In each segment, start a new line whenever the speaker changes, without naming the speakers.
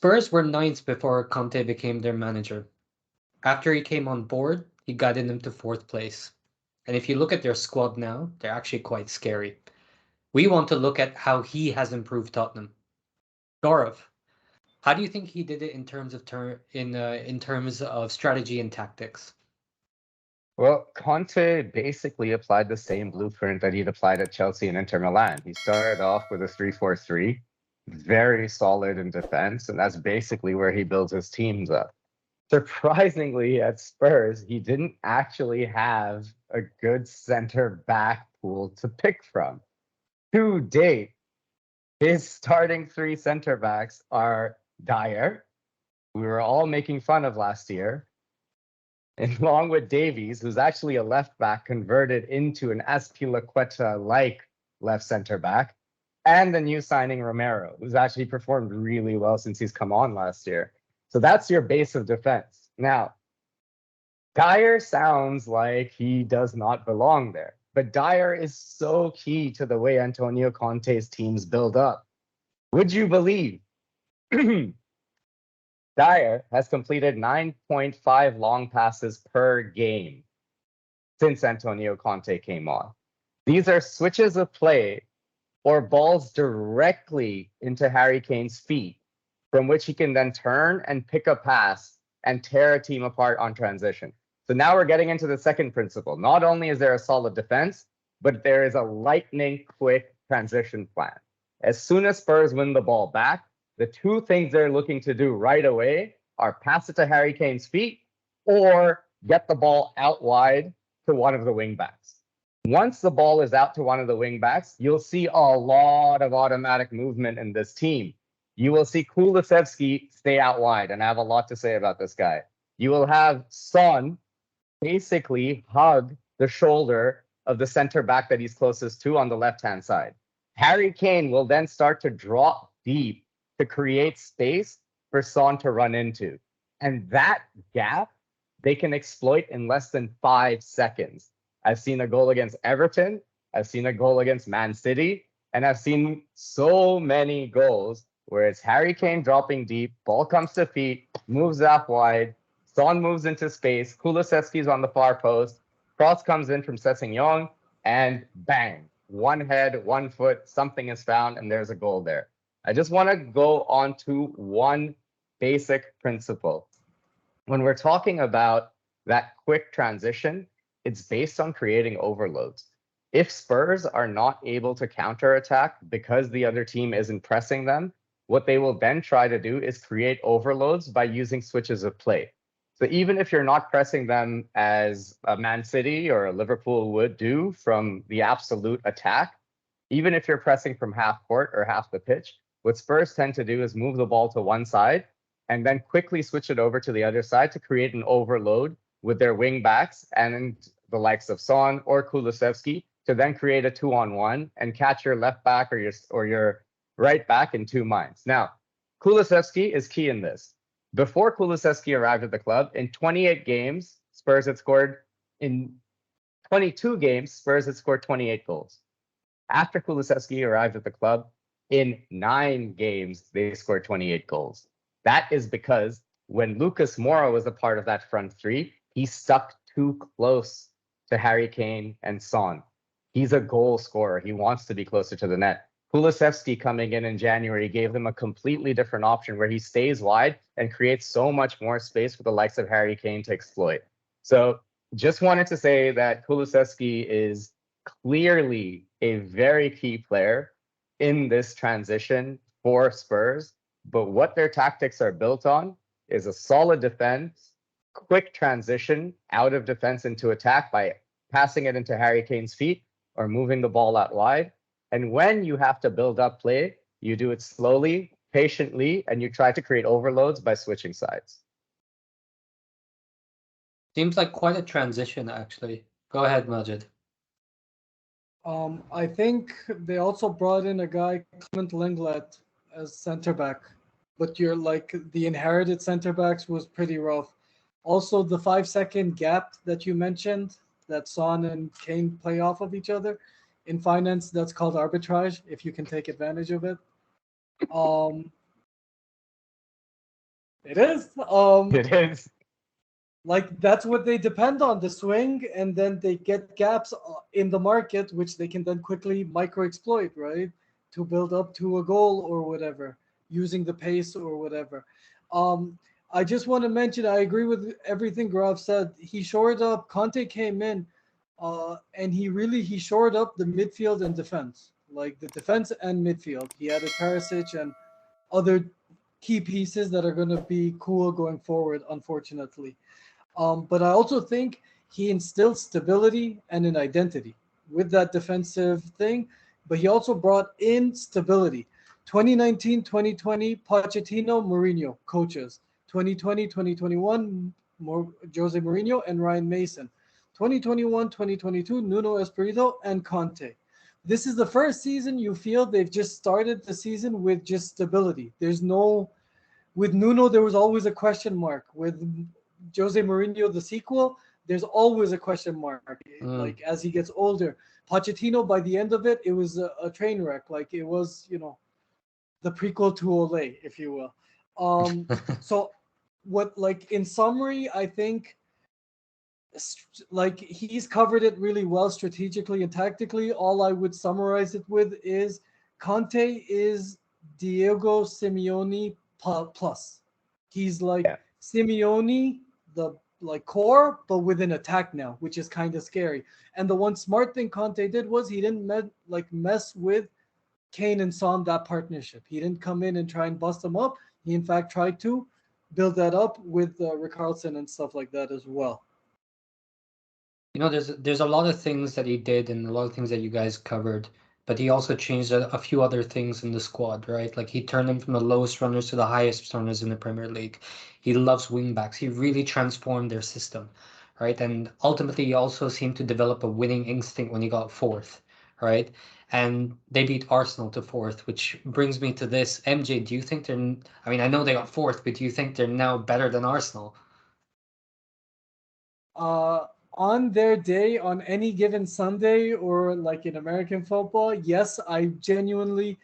Spurs were ninth before Conte became their manager. After he came on board, he guided them to fourth place. And if you look at their squad now, they're actually quite scary. We want to look at how he has improved Tottenham. Gaurav, how do you think he did it in terms of in terms of strategy and tactics?
Well, Conte basically applied the same blueprint that he'd applied at Chelsea and Inter Milan. He started off with a 3-4-3, very solid in defense, and that's basically where he builds his teams up. Surprisingly, at Spurs, he didn't actually have a good center back pool to pick from. To date, his starting three center backs are Dyer, who we were all making fun of last year, and along with Davies, who's actually a left back converted into an Azpilicueta-like left center back, and the new signing Romero, who's actually performed really well since he's come on last year. So that's your base of defense. Now, Dyer sounds like he does not belong there, but Dyer is so key to the way Antonio Conte's teams build up. Would you believe Dyer has completed 9.5 long passes per game since Antonio Conte came on? These are switches of play or balls directly into Harry Kane's feet, from which he can then turn and pick a pass and tear a team apart on transition. So now we're getting into the second principle. Not only is there a solid defense, but there is a lightning quick transition plan. As soon as Spurs win the ball back, the two things they're looking to do right away are pass it to Harry Kane's feet or get the ball out wide to one of the wingbacks. Once the ball is out to one of the wingbacks, you'll see a lot of automatic movement in this team. You will see Kulusevski stay out wide, and I have a lot to say about this guy. You will have Son basically hug the shoulder of the center back that he's closest to on the left-hand side. Harry Kane will then start to drop deep to create space for Son to run into. And that gap, they can exploit in less than 5 seconds. I've seen a goal against Everton. I've seen a goal against Man City. And I've seen so many goals where it's Harry Kane dropping deep, ball comes to feet, moves up wide, Son moves into space, Kulusevski's on the far post, cross comes in from Sessegnon, and bang, one head, 1 foot, something is found, and there's a goal there. I just want to go on to one basic principle. When we're talking about that quick transition, it's based on creating overloads. If Spurs are not able to counterattack because the other team isn't pressing them, what they will then try to do is create overloads by using switches of play. So even if you're not pressing them as a Man City or a Liverpool would do from the absolute attack, even if you're pressing from half court or half the pitch, what Spurs tend to do is move the ball to one side and then quickly switch it over to the other side to create an overload with their wing backs and the likes of Son or Kulusevski to then create a 2-on-1 and catch your left back or your right back in 2 minds. Now, Kulusevski is key in this. Before Kulusevski arrived at the club, in 28 games, Spurs had scored in 22 games, Spurs had scored 28 goals. After Kulusevski arrived at the club, in 9 games, they scored 28 goals. That is because when Lucas Moura was a part of that front three, he stuck too close to Harry Kane and Son. He's a goal scorer. He wants to be closer to the net. Kulusevski coming in January gave them a completely different option where he stays wide and creates so much more space for the likes of Harry Kane to exploit. So just wanted to say that Kulusevski is clearly a very key player in this transition for Spurs. But what their tactics are built on is a solid defense, quick transition out of defense into attack by passing it into Harry Kane's feet or moving the ball out wide. And when you have to build up play, you do it slowly, patiently, and you try to create overloads by switching sides.
Seems like quite a transition, actually. Go ahead, Majid.
I think they also brought in a guy, Clement Lenglet, as center back. But you're like the inherited center backs was pretty rough. Also, the 5-second gap that you mentioned, that Son and Kane play off of each other. In finance, that's called arbitrage, if you can take advantage of it. Um, It is.
It is.
Like that's what they depend on, the swing, and then they get gaps in the market, which they can then quickly micro exploit, right? To build up to a goal or whatever, using the pace or whatever. Um, I just want to mention, I agree with everything Graf said. He shored up. Conte came in, and he shored up the midfield and defense, like the defense and midfield. He added Perisic and other key pieces that are going to be cool going forward. Unfortunately, but I also think he instilled stability and an identity with that defensive thing. But he also brought in stability. 2019, 2020, Pochettino, Mourinho, coaches. 2020, 2021, Jose Mourinho and Ryan Mason. 2021, 2022, Nuno Espirito and Conte. This is the first season you feel they've just started the season with just stability. There's no, with Nuno, there was always a question mark. With Jose Mourinho, the sequel, there's always a question mark.
Mm.
Like as he gets older, Pochettino, by the end of it, it was a train wreck. Like it was, the prequel to Ole, if you will. So, what, like in summary, I think like he's covered it really well strategically and tactically. All I would summarize it with is Conte is Diego Simeone plus. He's like
Yeah.
Simeone, the like core, but with an attack now, which is kind of scary. And the one smart thing Conte did was he didn't mess with Kane and Son, that partnership. He didn't come in and try and bust them up. He in fact tried to build that up with Richarlison and stuff like that as well.
There's a lot of things that he did and a lot of things that you guys covered, but he also changed a few other things in the squad, right? Like he turned them from the lowest runners to the highest runners in the Premier League. He loves wingbacks. He really transformed their system, right? And ultimately, he also seemed to develop a winning instinct when he got fourth, right? And they beat Arsenal to fourth, which brings me to this. MJ, do you think I mean, I know they got fourth, but do you think they're now better than Arsenal?
On their day, on any given Sunday, or like in American football, yes, I genuinely,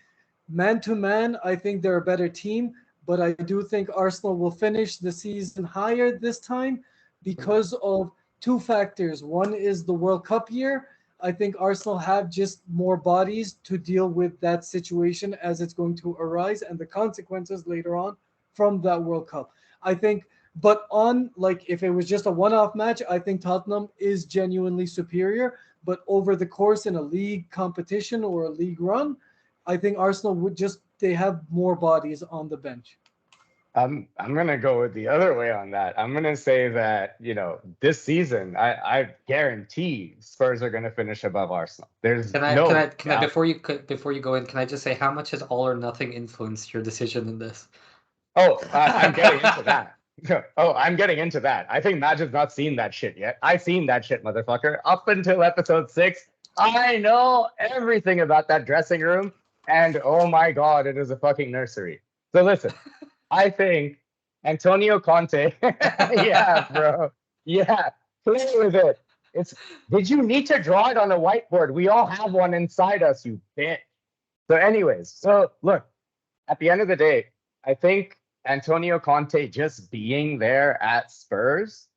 man to man, I think they're a better team. But I do think Arsenal will finish the season higher this time because of two factors. One is the World Cup year. I think Arsenal have just more bodies to deal with that situation as it's going to arise and the consequences later on from that World Cup. I think, but on like if it was just a one-off match, I think Tottenham is genuinely superior. But over the course in a league competition or a league run, I think Arsenal would just they have more bodies on the bench.
I'm gonna go with the other way on that. I'm gonna say that, this season, I guarantee Spurs are gonna finish above Arsenal. There's no
Can I
doubt.
before you go in, can I just say how much has all or nothing influenced your decision in this?
Oh, I'm getting into that. Oh, I'm getting into that. I think Magic's not seen that shit yet. I've seen that shit, motherfucker. Up until episode 6, I know everything about that dressing room, and oh my god, it is a fucking nursery. So listen, I think Antonio Conte. Yeah, bro. Yeah, play with it. It's. Did you need to draw it on a whiteboard? We all have one inside us, you bitch. So, anyways, so look, at the end of the day, I think Antonio Conte just being there at Spurs,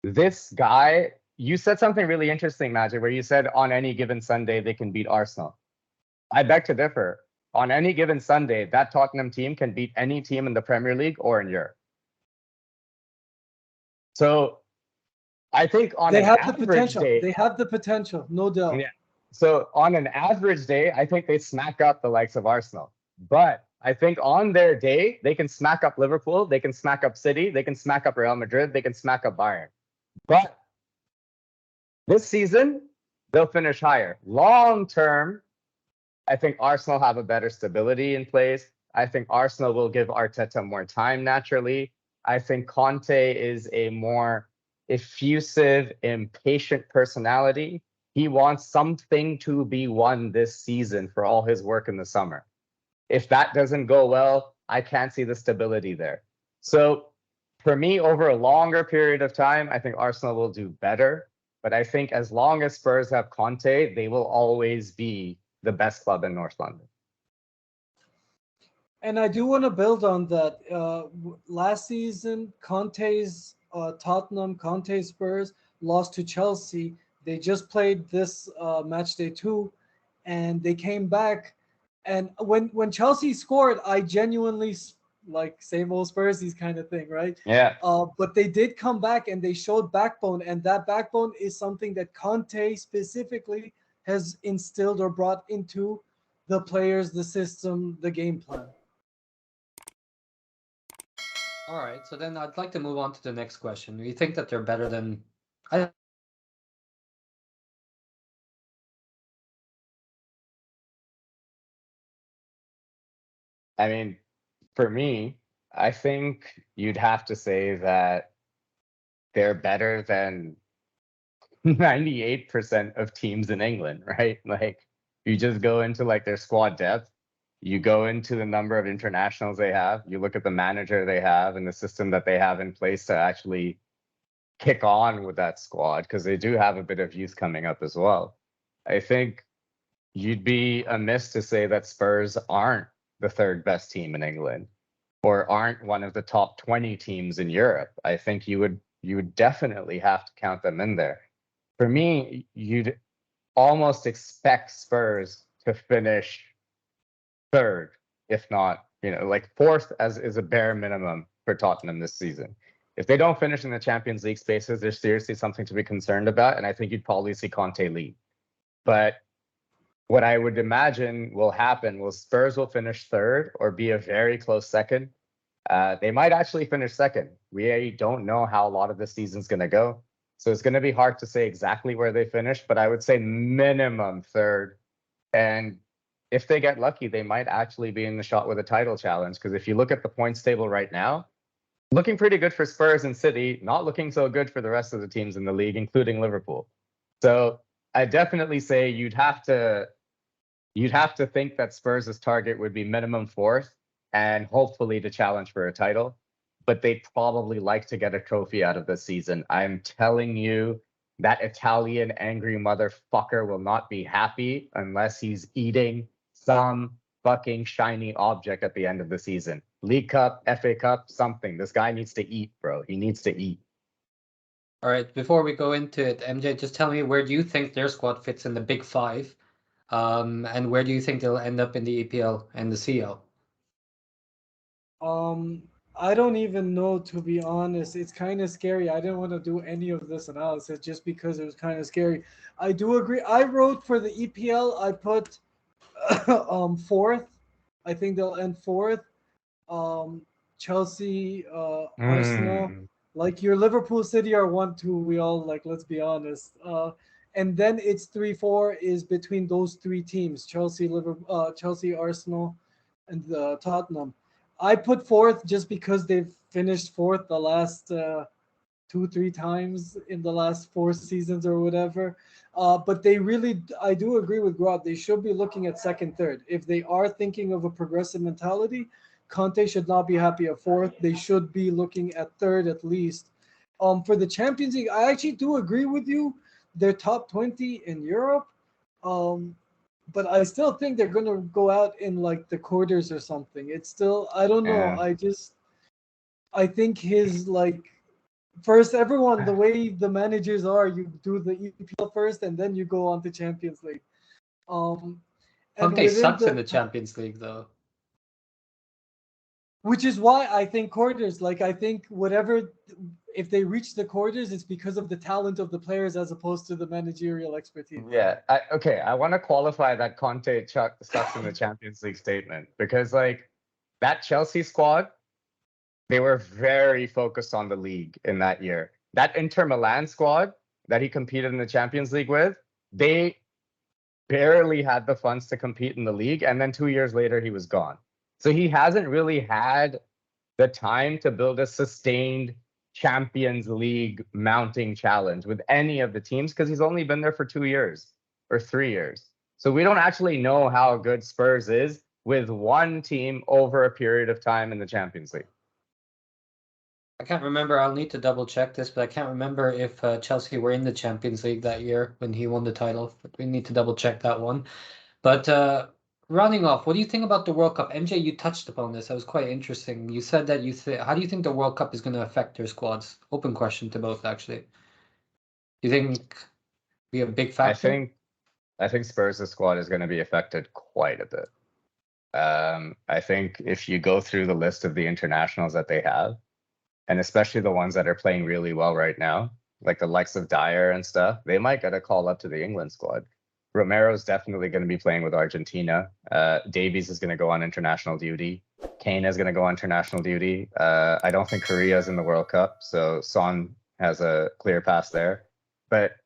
this guy, you said something really interesting, Magic, where you said on any given Sunday they can beat Arsenal. I beg to differ. On any given Sunday, that Tottenham team can beat any team in the Premier League or in Europe. So I think on
They
an
have the
average
potential.
day,
They have the potential, no doubt.
yeah. So on an average day, I think they smack up the likes of Arsenal. But I think on their day, they can smack up Liverpool, they can smack up City, they can smack up Real Madrid, they can smack up Bayern. But this season, they'll finish higher. Long term, I think Arsenal have a better stability in place. I think Arsenal will give Arteta more time naturally. I think Conte is a more effusive, impatient personality. He wants something to be won this season for all his work in the summer. If that doesn't go well, I can't see the stability there. So for me, over a longer period of time, I think Arsenal will do better. But I think as long as Spurs have Conte, they will always be the best club in North London.
And I do want to build on that. Last season, Conte's Tottenham, Conte's Spurs lost to Chelsea. They just played this match day 2, and they came back. And when Chelsea scored, I genuinely like same old Spursy kind of thing, right?
Yeah.
But they did come back and they showed backbone, and that backbone is something that Conte specifically has instilled or brought into the players, the system, the game plan.
All right, so then I'd like to move on to the next question. Do you think that they're better than? I
I mean, for me, I think you'd have to say that they're better than 98% of teams in England, right? Like, you just go into like their squad depth, you go into the number of internationals they have, you look at the manager they have and the system that they have in place to actually kick on with that squad, because they do have a bit of youth coming up as well. I think you'd be amiss to say that Spurs aren't the third best team in England or aren't one of the top 20 teams in Europe. I think you would definitely have to count them in there. For me, you'd almost expect Spurs to finish third, if not, like fourth as is a bare minimum for Tottenham this season. If they don't finish in the Champions League spaces, there's seriously something to be concerned about, and I think you'd probably see Conte lead. But what I would imagine will happen will Spurs will finish third or be a very close second. They might actually finish second. We don't know how a lot of the season's going to go. So it's going to be hard to say exactly where they finish, but I would say minimum third. And if they get lucky, they might actually be in the shot with a title challenge. Because if you look at the points table right now, looking pretty good for Spurs and City, not looking so good for the rest of the teams in the league, including Liverpool. So I definitely say you'd have to think that Spurs' target would be minimum fourth and hopefully to challenge for a title. But they'd probably like to get a trophy out of this season. I'm telling you, that Italian angry motherfucker will not be happy unless he's eating some fucking shiny object at the end of the season. League Cup, FA Cup, something. This guy needs to eat, bro. He needs to eat.
All right, before we go into it, MJ, just tell me, where do you think their squad fits in the Big Five? And where do you think they'll end up in the EPL and the CL?
I don't even know, to be honest. It's kind of scary. I didn't want to do any of this analysis just because it was kind of scary. I do agree. I wrote for the EPL. I put fourth. I think they'll end fourth. Chelsea, Arsenal, like your Liverpool City are 1-2. We all like. Let's be honest. And then it's 3-4 is between those three teams: Chelsea, Liverpool, Chelsea, Arsenal, and Tottenham. I put fourth just because they've finished fourth the last 2-3 times in the last 4 seasons or whatever. But they really, I do agree with Grob. They should be looking at second, third. If they are thinking of a progressive mentality, Conte should not be happy at fourth. They should be looking at third at least. For the Champions League, I actually do agree with you. They're top 20 in Europe. But I still think they're going to go out in like the quarters or something. It's still, I don't know.
Yeah.
I think his like, first, everyone, the way the managers are, you do the EPL first and then you go on to Champions League. And
Conte sucks in the Champions League, though.
Which is why I think quarters, like I think whatever, if they reach the quarters, it's because of the talent of the players as opposed to the managerial expertise.
Yeah. I want to qualify that Conte sucks in the Champions League statement, because like that Chelsea squad, they were very focused on the league in that year. That Inter Milan squad that he competed in the Champions League with, they barely had the funds to compete in the league. And then 2 years later, he was gone. So he hasn't really had the time to build a sustained Champions League mounting challenge with any of the teams, because he's only been there for 2 years or 3 years. So we don't actually know how good Spurs is with one team over a period of time in the Champions League.
I can't remember. I'll need to double check this, but I can't remember if Chelsea were in the Champions League that year when he won the title. But we need to double check that one. But rounding off, what do you think about the World Cup? MJ, you touched upon this. That was quite interesting. You said that how do you think the World Cup is going to affect your squads? Open question to both, actually. You think be a big factor?
I think Spurs' squad is going to be affected quite a bit. I think if you go through the list of the internationals that they have, and especially the ones that are playing really well right now, like the likes of Dyer and stuff, they might get a call up to the England squad. Romero's definitely going to be playing with Argentina. Davies is going to go on international duty. Kane is going to go on international duty. I don't think Korea is in the World Cup, so Son has a clear pass there. But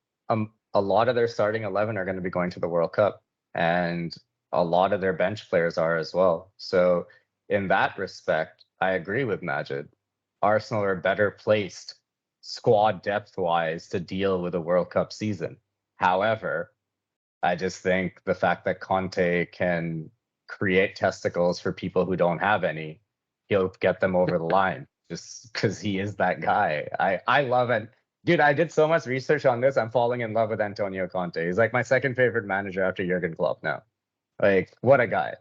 a lot of their starting 11 are going to be going to the World Cup, and a lot of their bench players are as well. So in that respect, I agree with Majid. Arsenal are better placed squad depth-wise to deal with a World Cup season. However, I just think the fact that Conte can create testicles for people who don't have any, he'll get them over the line just because he is that guy. I love it. Dude, I did so much research on this. I'm falling in love with Antonio Conte. He's like my second favorite manager after Jurgen Klopp now. Like, what a guy.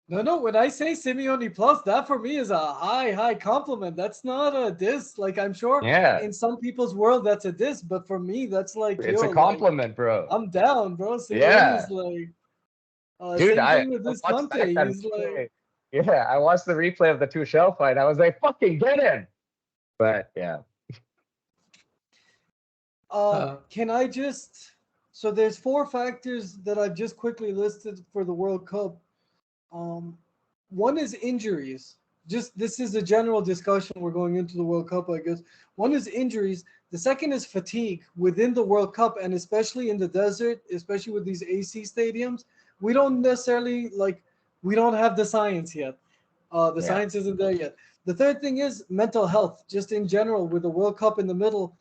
No, when I say Simeone plus, that for me is a high compliment. That's not a diss. Like, I'm sure
Yeah,
in some people's world that's a diss, but for me, that's like,
it's a
yo, like,
compliment, bro.
I'm down, bro. Simeone
Yeah.
is like,
Dude,
same
I
thing with this
watched
Conte.
back that
He's
replay.
like,
Yeah, I watched the replay of the Tuchel fight. I was like, fucking get him. But yeah.
can I just, so there's 4 factors that I've just quickly listed for the World Cup. One is injuries. Just this is a general discussion. We're going into the World Cup, I guess. One is injuries. The second is fatigue within the World Cup, and especially in the desert, especially with these AC stadiums. We don't necessarily we don't have the science yet. The
Yeah.
science isn't there yet. The third thing is mental health, just in general, with the World Cup in the middle.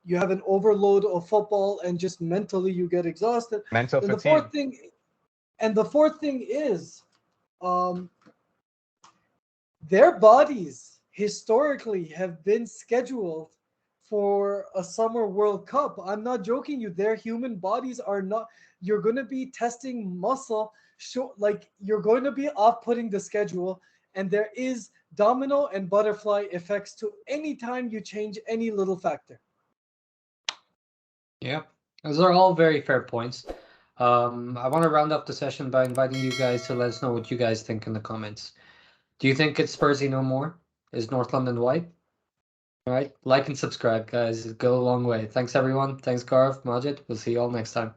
You have an overload of football, and just mentally you get exhausted.
Mental
Then
fatigue.
the fourth thing is um, their bodies historically have been scheduled for a summer World Cup. I'm not joking you. Their human bodies are not. You're going to be testing muscle. Like you're going to be off-putting the schedule, and there is domino and butterfly effects to any time you change any little factor.
Yeah, those are all very fair points. I want to round up the session by inviting you guys to let us know what you guys think in the comments. Do you think it's Spursy no more? Is North London white? All right, like and subscribe, guys. It go a long way. Thanks, everyone. Thanks, Garv, Majid. We'll see you all next time.